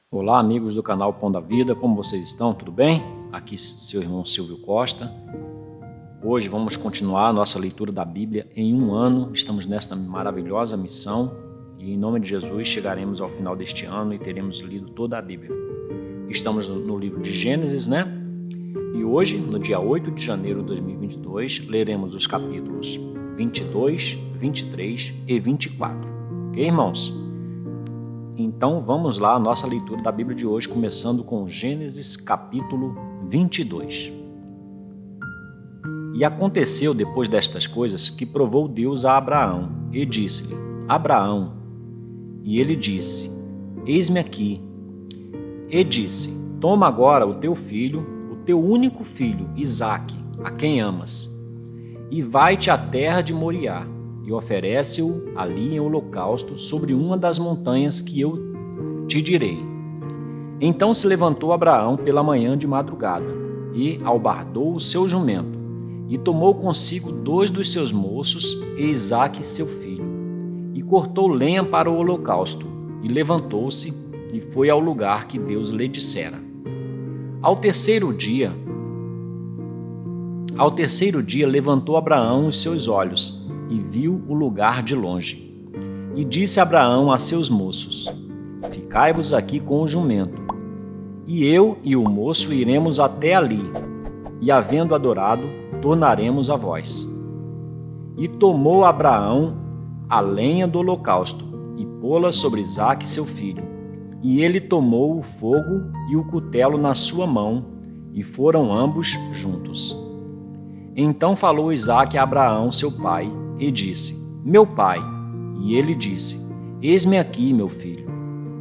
Olá, amigos do canal Pão da Vida, como vocês estão? Tudo bem? Aqui seu irmão Silvio Costa. Hoje vamos continuar a nossa leitura da Bíblia em um ano. Estamos nesta maravilhosa missão e em nome de Jesus chegaremos ao final deste ano e teremos lido toda a Bíblia. Estamos no livro de Gênesis, né? E hoje, no dia 8 de janeiro de 2022, leremos os capítulos 22, 23 e 24. Ok, irmãos? Então vamos lá, a nossa leitura da Bíblia de hoje, começando com Gênesis capítulo 22. E aconteceu depois destas coisas que provou Deus a Abraão e disse-lhe: Abraão. E ele disse: Eis-me aqui. E disse: Toma agora o teu filho, o teu único filho, Isaque, a quem amas, e vai-te à terra de Moriá, e oferece-o ali em holocausto sobre uma das montanhas que eu te direi. Então se levantou Abraão pela manhã de madrugada, e albardou o seu jumento, e tomou consigo 2 dos seus moços e Isaque seu filho, e cortou lenha para o holocausto, e levantou-se, e foi ao lugar que Deus lhe dissera. Ao terceiro dia levantou Abraão os seus olhos, e viu o lugar de longe. E disse Abraão a seus moços: Ficai-vos aqui com o jumento, e eu e o moço iremos até ali, e havendo adorado, tornaremos a vós. E tomou Abraão a lenha do holocausto, e pô-la sobre Isaque seu filho. E ele tomou o fogo e o cutelo na sua mão, e foram ambos juntos. Então falou Isaque a Abraão seu pai, e disse: Meu pai. E ele disse: Eis-me aqui, meu filho.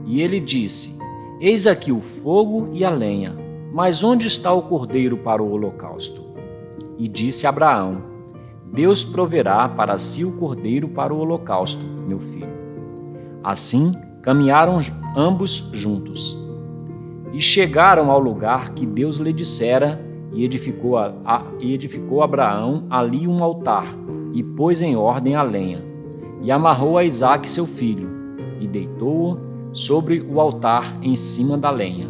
E ele disse: Eis aqui o fogo e a lenha, mas onde está o cordeiro para o holocausto? E disse Abraão: Deus proverá para si o cordeiro para o holocausto, meu filho. Assim caminharam ambos juntos, e chegaram ao lugar que Deus lhe dissera, e edificou Abraão ali um altar, e pôs em ordem a lenha, e amarrou a Isaque seu filho, e deitou-o sobre o altar em cima da lenha.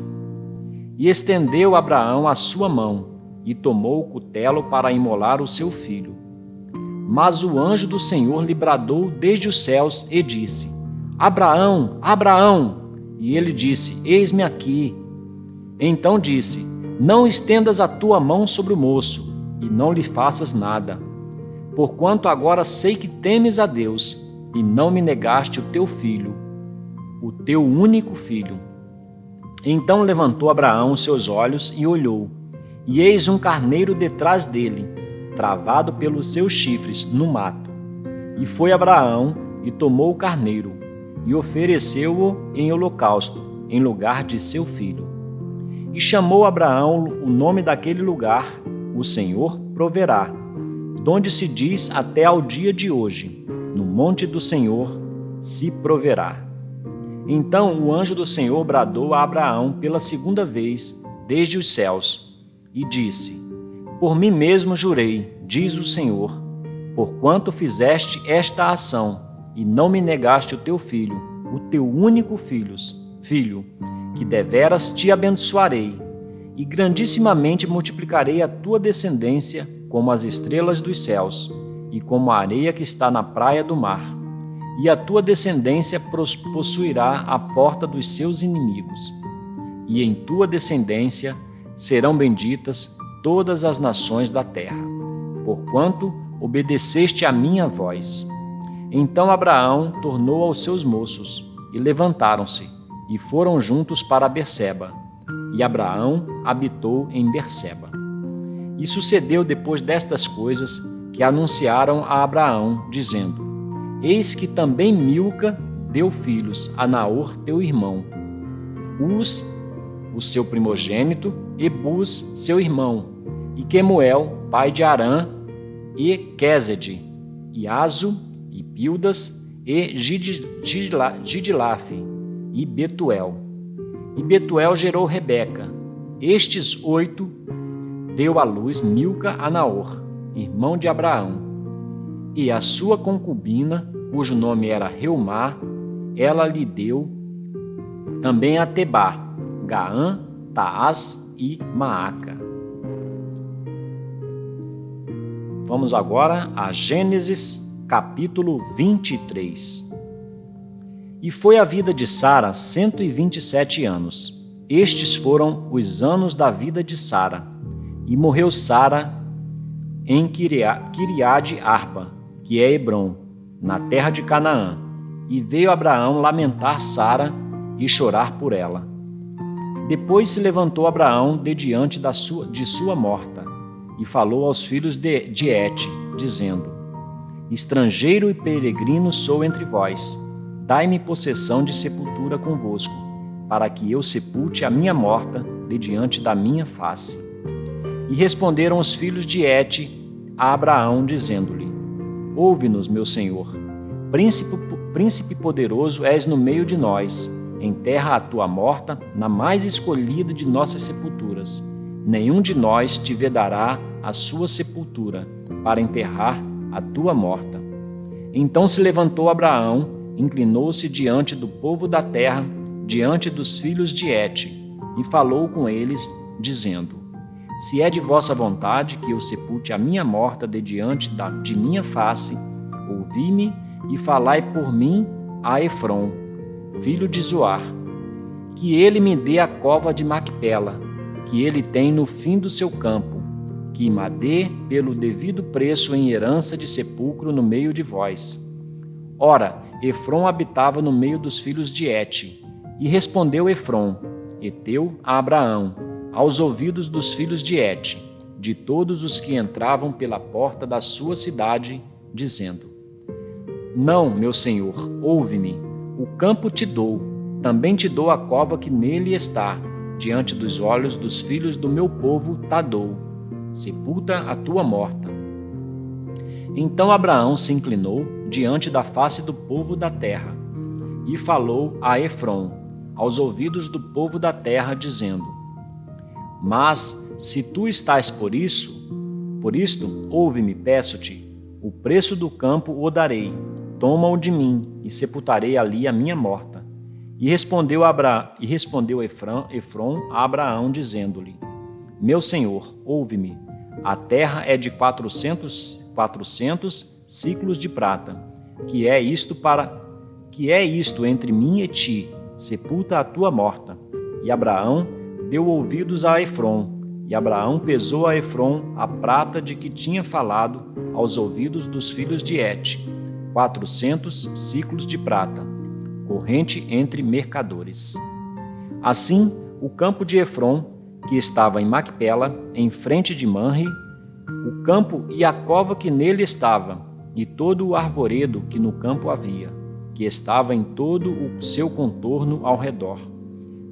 E estendeu Abraão a sua mão, e tomou o cutelo para imolar o seu filho. Mas o anjo do Senhor lhe bradou desde os céus e disse: Abraão, Abraão! E ele disse: Eis-me aqui. Então disse: Não estendas a tua mão sobre o moço, e não lhe faças nada, porquanto agora sei que temes a Deus, e não me negaste o teu filho, o teu único filho. Então levantou Abraão os seus olhos e olhou, e eis um carneiro detrás dele, travado pelos seus chifres no mato. E foi Abraão e tomou o carneiro, e ofereceu-o em holocausto, em lugar de seu filho. E chamou Abraão o nome daquele lugar: O Senhor proverá, donde se diz até ao dia de hoje: No monte do Senhor se proverá. Então o anjo do Senhor bradou a Abraão pela segunda vez desde os céus, e disse: Por mim mesmo jurei, diz o Senhor, porquanto fizeste esta ação, e não me negaste o teu filho, o teu único filho, que deveras te abençoarei, e grandissimamente multiplicarei a tua descendência como as estrelas dos céus, e como a areia que está na praia do mar. E a tua descendência possuirá a porta dos seus inimigos. E em tua descendência serão benditas todas as nações da terra, porquanto obedeceste à minha voz. Então Abraão tornou aos seus moços, e levantaram-se, e foram juntos para Berseba. E Abraão habitou em Berseba. E sucedeu depois destas coisas que anunciaram a Abraão, dizendo: Eis que também Milca deu filhos a Naor teu irmão, Uz, o seu primogênito, e Buz, seu irmão, e Quemuel, pai de Arã, e Quésede, e Azo, e Pildas, e Gidilaf, e Betuel. E Betuel gerou Rebeca. Estes 8 deu à luz Milca a Naor, irmão de Abraão. E a sua concubina, cujo nome era Reumá, ela lhe deu também a Tebá, Gaã, Taás e Maaca. Vamos agora a Gênesis, capítulo 23. E foi a vida de Sara 127 anos. Estes foram os anos da vida de Sara. E morreu Sara em Quiriade Arba, que é Hebrom, na terra de Canaã. E veio Abraão lamentar Sara e chorar por ela. Depois se levantou Abraão de diante de sua morta, e falou aos filhos de Et, dizendo: Estrangeiro e peregrino sou entre vós, dai-me possessão de sepultura convosco, para que eu sepulte a minha morta de diante da minha face. E responderam os filhos de Et a Abraão, dizendo-lhe: Ouve-nos, meu senhor, príncipe poderoso és no meio de nós, enterra a tua morta na mais escolhida de nossas sepulturas. Nenhum de nós te vedará a sua sepultura, para enterrar a tua morta. Então se levantou Abraão, inclinou-se diante do povo da terra, diante dos filhos de Et, e falou com eles, dizendo: Se é de vossa vontade que eu sepulte a minha morta de diante de minha face, ouvi-me e falai por mim a Efrom, filho de Zoar, que ele me dê a cova de Macpela, que ele tem no fim do seu campo, que me dê pelo devido preço em herança de sepulcro no meio de vós. Ora, Efrom habitava no meio dos filhos de Et, e respondeu Efrom, heteu, a Abraão, aos ouvidos dos filhos de Et, de todos os que entravam pela porta da sua cidade, dizendo: Não, meu senhor, ouve-me, o campo te dou, também te dou a cova que nele está, diante dos olhos dos filhos do meu povo ta dou, sepulta a tua morta. Então Abraão se inclinou diante da face do povo da terra, e falou a Efrom, aos ouvidos do povo da terra, dizendo: Mas, se tu estás por isto, ouve-me, peço-te, o preço do campo o darei, toma-o de mim, e sepultarei ali a minha morta. E respondeu Efrom a Abraão, dizendo-lhe: Meu senhor, ouve-me, a terra é de 400 ciclos de prata, que é isto entre mim e ti, sepulta a tua morta. E Abraão deu ouvidos a Efrom, e Abraão pesou a Efrom a prata de que tinha falado aos ouvidos dos filhos de Et, 400 ciclos de prata, corrente entre mercadores. Assim, o campo de Efrom, que estava em Macpela, em frente de Manre, o campo e a cova que nele estava, e todo o arvoredo que no campo havia, que estava em todo o seu contorno ao redor,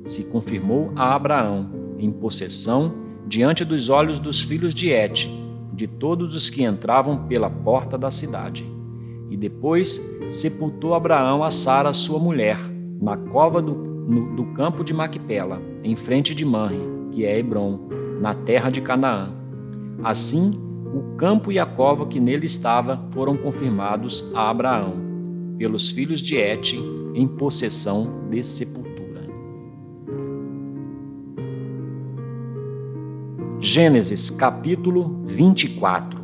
se confirmou a Abraão em possessão diante dos olhos dos filhos de Et, de todos os que entravam pela porta da cidade. E depois sepultou Abraão a Sara, sua mulher, na cova do campo de Macpela, em frente de Manre, que é Hebrom, na terra de Canaã. Assim, o campo e a cova que nele estava foram confirmados a Abraão, pelos filhos de Et, em possessão de sepultura. Gênesis, capítulo 24.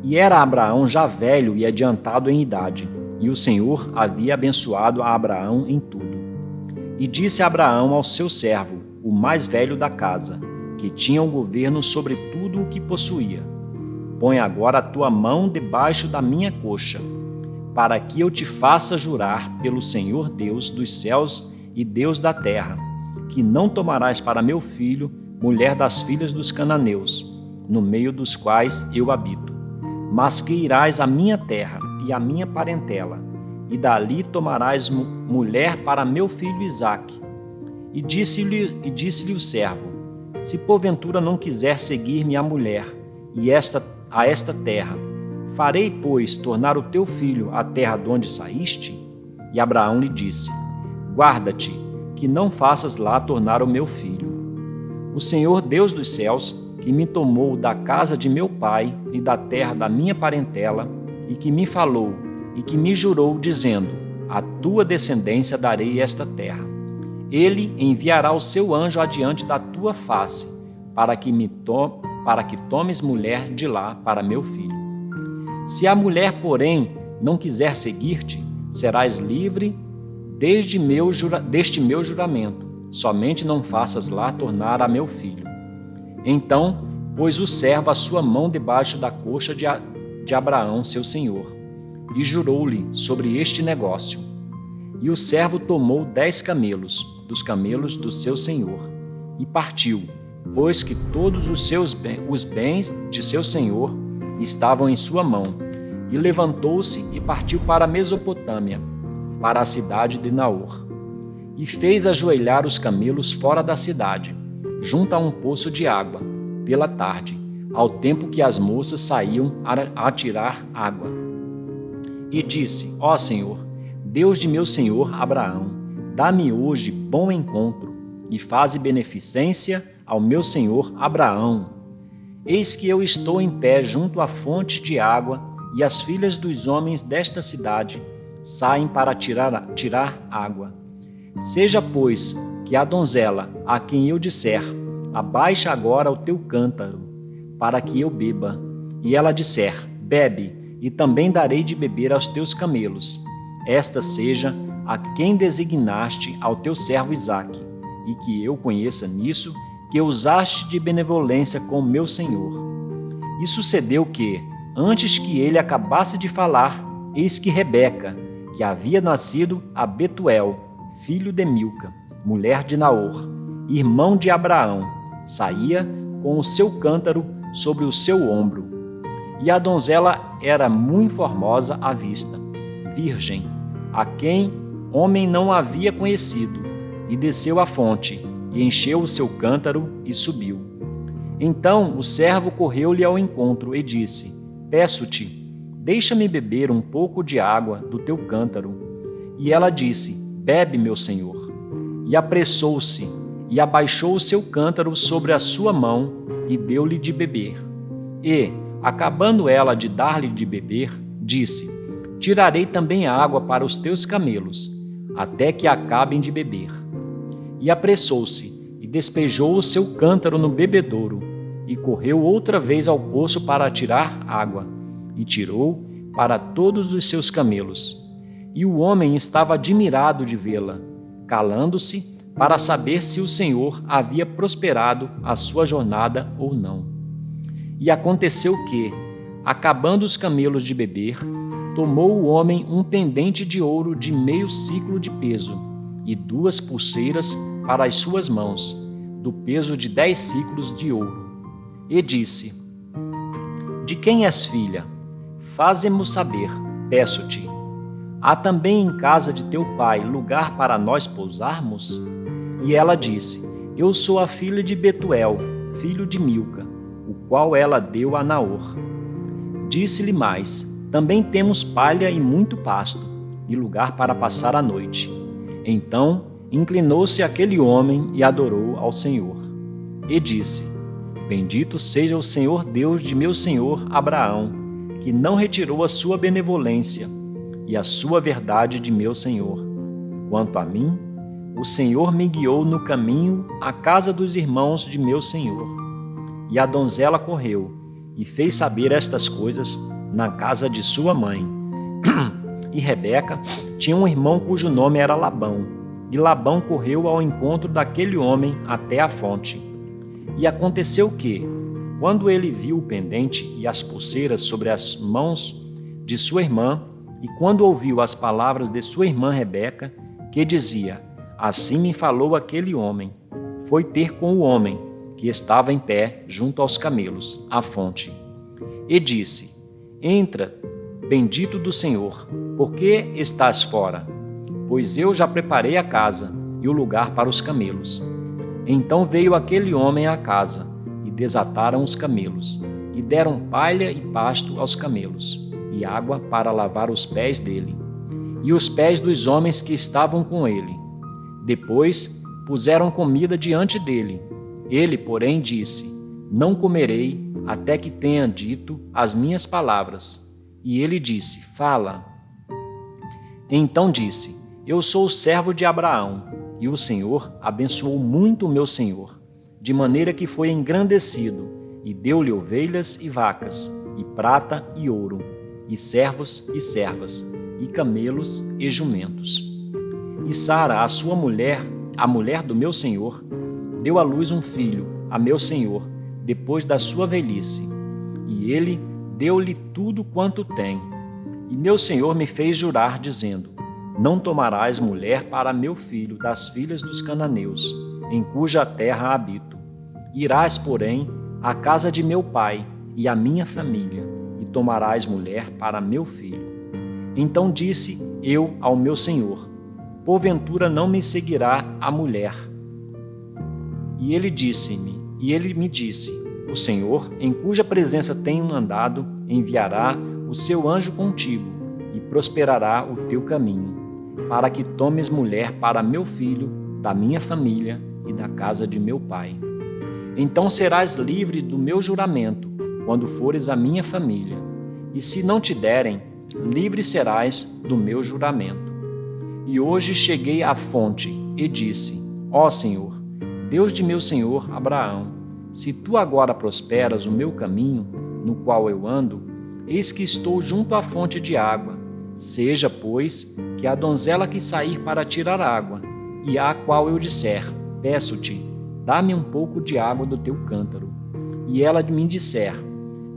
E era Abraão já velho e adiantado em idade, e o Senhor havia abençoado a Abraão em tudo. E disse Abraão ao seu servo, o mais velho da casa, que tinha o governo sobre tudo o que possuía: Põe agora a tua mão debaixo da minha coxa, para que eu te faça jurar pelo Senhor Deus dos céus e Deus da terra, que não tomarás para meu filho mulher das filhas dos cananeus, no meio dos quais eu habito, mas que irás à minha terra e à minha parentela, e dali tomarás mulher para meu filho Isaque. E disse-lhe o servo: Se porventura não quiser seguir-me a mulher a esta terra, farei, pois, tornar o teu filho à terra de onde saíste? E Abraão lhe disse: Guarda-te, que não faças lá tornar o meu filho. O Senhor Deus dos céus, que me tomou da casa de meu pai e da terra da minha parentela, e que me falou e que me jurou, dizendo: A tua descendência darei esta terra. ele enviará o seu anjo adiante da tua face, para que tomes mulher de lá para meu filho. Se a mulher, porém, não quiser seguir-te, serás livre deste meu juramento. Somente não faças lá tornar a meu filho. Então pôs o servo a sua mão debaixo da coxa de Abraão, seu senhor, e jurou-lhe sobre este negócio. E o servo tomou 10 camelos, dos camelos do seu senhor, e partiu, pois que todos os bens de seu senhor estavam em sua mão, e levantou-se e partiu para a Mesopotâmia, para a cidade de Naor. E fez ajoelhar os camelos fora da cidade, junto a um poço de água, pela tarde, ao tempo que as moças saíam a tirar água. E disse: Ó Senhor, Deus de meu senhor Abraão, dá-me hoje bom encontro, e faze beneficência ao meu senhor Abraão. Eis que eu estou em pé junto à fonte de água, e as filhas dos homens desta cidade saem para tirar água. Seja, pois, que a donzela, a quem eu disser, abaixa agora o teu cântaro, para que eu beba, e ela disser, bebe, e também darei de beber aos teus camelos. Esta seja a quem designaste ao teu servo Isaque, e que eu conheça nisso, que usaste de benevolência com meu senhor. E sucedeu que, antes que ele acabasse de falar, eis que Rebeca, que havia nascido a Betuel, filho de Milca, mulher de Naor, irmão de Abraão, saía com o seu cântaro sobre o seu ombro. E a donzela era muito formosa à vista, virgem, a quem homem não havia conhecido, e desceu à fonte, e encheu o seu cântaro e subiu. Então o servo correu-lhe ao encontro e disse: Peço-te, deixa-me beber um pouco de água do teu cântaro. E ela disse: Bebe, meu senhor. E apressou-se, e abaixou o seu cântaro sobre a sua mão, e deu-lhe de beber. E, acabando ela de dar-lhe de beber, disse: Tirarei também água para os teus camelos, até que acabem de beber. E apressou-se, e despejou o seu cântaro no bebedouro, e correu outra vez ao poço para tirar água, e tirou para todos os seus camelos. E o homem estava admirado de vê-la, calando-se para saber se o Senhor havia prosperado a sua jornada ou não. E aconteceu que, acabando os camelos de beber, tomou o homem um pendente de ouro de meio siclo de peso, e 2 pulseiras para as suas mãos, do peso de 10 siclos de ouro. E disse: De quem és filha? Faze-mo saber, peço-te. Há também em casa de teu pai lugar para nós pousarmos? E ela disse: Eu sou a filha de Betuel, filho de Milca, o qual ela deu a Naor. Disse-lhe mais: Também temos palha e muito pasto, e lugar para passar a noite. Então inclinou-se aquele homem e adorou ao Senhor. E disse: Bendito seja o Senhor Deus de meu senhor Abraão, que não retirou a sua benevolência e a sua verdade de meu senhor. Quanto a mim, o Senhor me guiou no caminho à casa dos irmãos de meu senhor. E a donzela correu e fez saber estas coisas na casa de sua mãe. E Rebeca tinha um irmão cujo nome era Labão, e Labão correu ao encontro daquele homem até a fonte. E aconteceu que, quando ele viu o pendente e as pulseiras sobre as mãos de sua irmã, e quando ouviu as palavras de sua irmã Rebeca, que dizia: Assim me falou aquele homem, foi ter com o homem, que estava em pé junto aos camelos, à fonte. E disse: Entra, bendito do Senhor, por que estás fora? Pois eu já preparei a casa e o lugar para os camelos. Então veio aquele homem à casa, e desataram os camelos, e deram palha e pasto aos camelos, e água para lavar os pés dele, e os pés dos homens que estavam com ele. Depois puseram comida diante dele. Ele, porém, disse: Não comerei até que tenha dito as minhas palavras. E ele disse: Fala. Então disse: Eu sou o servo de Abraão. E o Senhor abençoou muito o meu senhor, de maneira que foi engrandecido, e deu-lhe ovelhas e vacas, e prata e ouro, e servos e servas, e camelos e jumentos. E Sara, a sua mulher, a mulher do meu senhor, deu à luz um filho a meu senhor, depois da sua velhice, e ele deu-lhe tudo quanto tem. E meu senhor me fez jurar, dizendo: não tomarás mulher para meu filho das filhas dos cananeus, em cuja terra habito. Irás, porém, à casa de meu pai e à minha família, e tomarás mulher para meu filho. Então disse eu ao meu senhor: porventura não me seguirá a mulher? E ele me disse: o Senhor, em cuja presença tenho andado, enviará o seu anjo contigo, e prosperará o teu caminho, para que tomes mulher para meu filho, da minha família e da casa de meu pai. Então serás livre do meu juramento, quando fores à minha família, e se não te derem, livre serás do meu juramento. E hoje cheguei à fonte e disse: ó Senhor, Deus de meu senhor Abraão, se tu agora prosperas o meu caminho, no qual eu ando, eis que estou junto à fonte de água. Seja, pois, que a donzela que sair para tirar água, e à qual eu disser: peço-te, dá-me um pouco de água do teu cântaro, e ela me disser: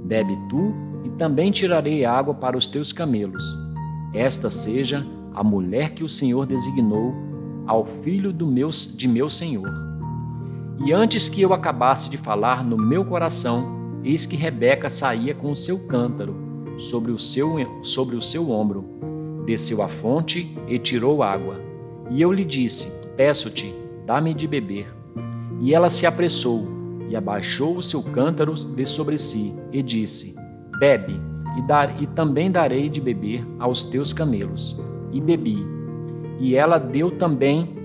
bebe tu, e também tirarei água para os teus camelos. Esta seja a mulher que o Senhor designou ao filho de meu senhor. E antes que eu acabasse de falar no meu coração, eis que Rebeca saía com o seu cântaro sobre o seu ombro. Desceu à fonte e tirou água. E eu lhe disse: peço-te, dá-me de beber. E ela se apressou e abaixou o seu cântaro de sobre si e disse: bebe, e também darei de beber aos teus camelos. E bebi. E ela deu também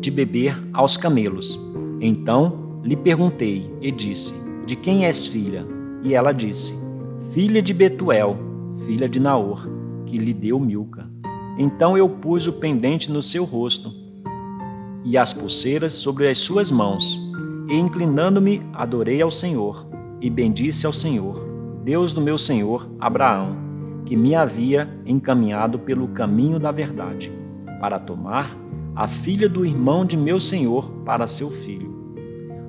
de beber aos camelos. Então lhe perguntei e disse: de quem és filha? E ela disse: filha de Betuel, filha de Naor, que lhe deu Milca. Então eu pus o pendente no seu rosto e as pulseiras sobre as suas mãos, e inclinando-me adorei ao Senhor, e bendisse ao Senhor, Deus do meu senhor Abraão, que me havia encaminhado pelo caminho da verdade, para tomar a filha do irmão de meu senhor para seu filho.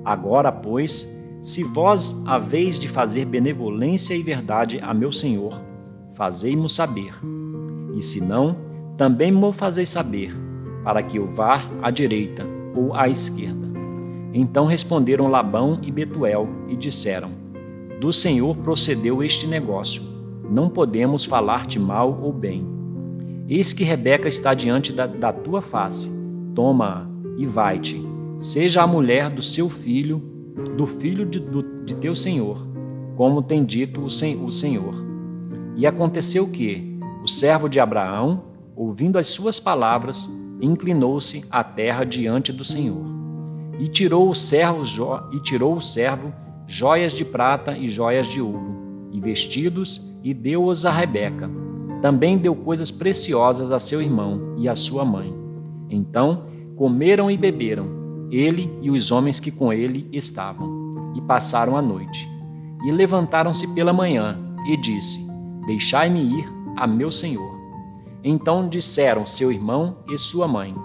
Agora, pois, se vós haveis de fazer benevolência e verdade a meu senhor, fazei-mo saber. E se não, também mo fazeis saber, para que eu vá à direita ou à esquerda. Então responderam Labão e Betuel e disseram: do Senhor procedeu este negócio, não podemos falar-te mal ou bem. Eis que Rebeca está diante da tua face, toma-a e vai-te, seja a mulher do seu filho, do filho de teu senhor, como tem dito o Senhor. E aconteceu que o servo de Abraão, ouvindo as suas palavras, inclinou-se à terra diante do Senhor. E tirou o servo joias de prata e joias de ouro, e vestidos, e deu-os a Rebeca. Também deu coisas preciosas a seu irmão e a sua mãe. Então comeram e beberam, ele e os homens que com ele estavam, e passaram a noite. E levantaram-se pela manhã, e disse: deixai-me ir a meu senhor. Então disseram seu irmão e sua mãe: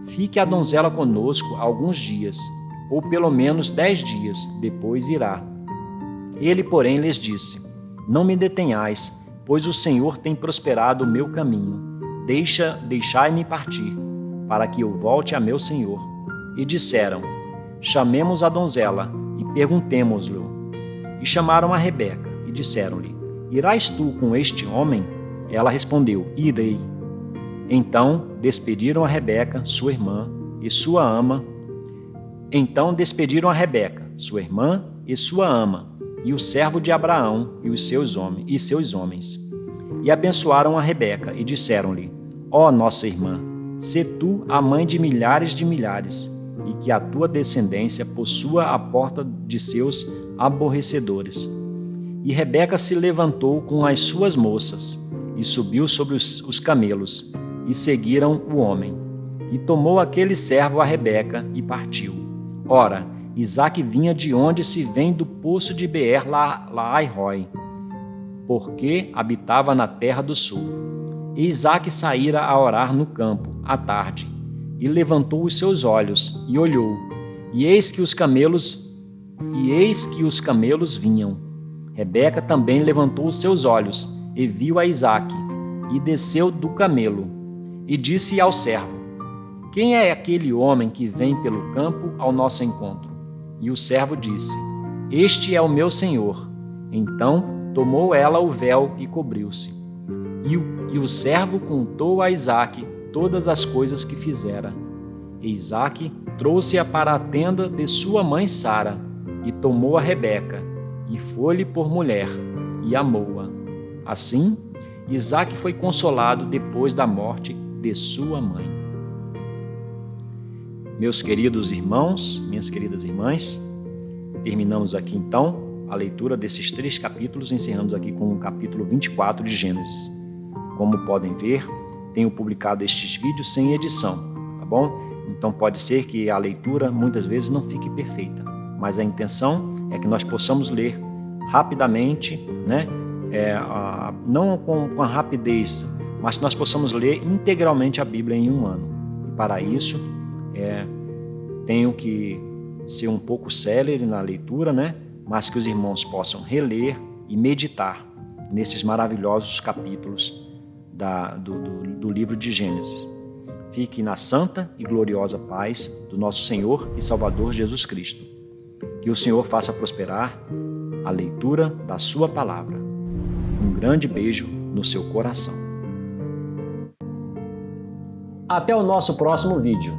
fique a donzela conosco alguns dias, ou pelo menos 10 dias, depois irá. Ele, porém, lhes disse: não me detenhais, pois o Senhor tem prosperado o meu caminho. Deixai-me partir, para que eu volte a meu senhor. E disseram: chamemos a donzela e perguntemo-lhe. E chamaram a Rebeca e disseram-lhe: irás tu com este homem? Ela respondeu: irei. Então despediram a Rebeca, sua irmã, e sua ama. E o servo de Abraão e seus homens. E abençoaram a Rebeca e disseram-lhe: ó nossa irmã, sê tu a mãe de milhares, e que a tua descendência possua a porta de seus aborrecedores. E Rebeca se levantou com as suas moças, e subiu sobre os camelos, e seguiram o homem. E tomou aquele servo a Rebeca e partiu. Ora, Isaque vinha de onde se vem do poço de Beer-Lahai-roi, porque habitava na terra do sul. E Isaque saíra a orar no campo, à tarde, e levantou os seus olhos, e olhou, e eis que os camelos vinham. Rebeca também levantou os seus olhos, e viu a Isaque, e desceu do camelo, e disse ao servo: Quem é aquele homem que vem pelo campo ao nosso encontro? E o servo disse: Este é o meu senhor. Então tomou ela o véu e cobriu-se. E o servo contou a Isaque todas as coisas que fizera. E Isaque trouxe-a para a tenda de sua mãe Sara, e tomou a Rebeca, e foi-lhe por mulher, e amou-a. Assim, Isaque foi consolado depois da morte de sua mãe. Meus queridos irmãos, minhas queridas irmãs, terminamos aqui então a leitura desses 3 capítulos, encerramos aqui com o capítulo 24 de Gênesis. Como podem ver, tenho publicado estes vídeos sem edição, tá bom? Então pode ser que a leitura muitas vezes não fique perfeita, mas a intenção é que nós possamos ler rapidamente, né? Não com a rapidez, mas que nós possamos ler integralmente a Bíblia em um ano. E para isso, tenho que ser um pouco célere na leitura, né? Mas que os irmãos possam reler e meditar nesses maravilhosos capítulos do livro de Gênesis. Fique na santa e gloriosa paz do nosso Senhor e Salvador Jesus Cristo. Que o Senhor faça prosperar a leitura da sua palavra. Um grande beijo no seu coração. Até o nosso próximo vídeo.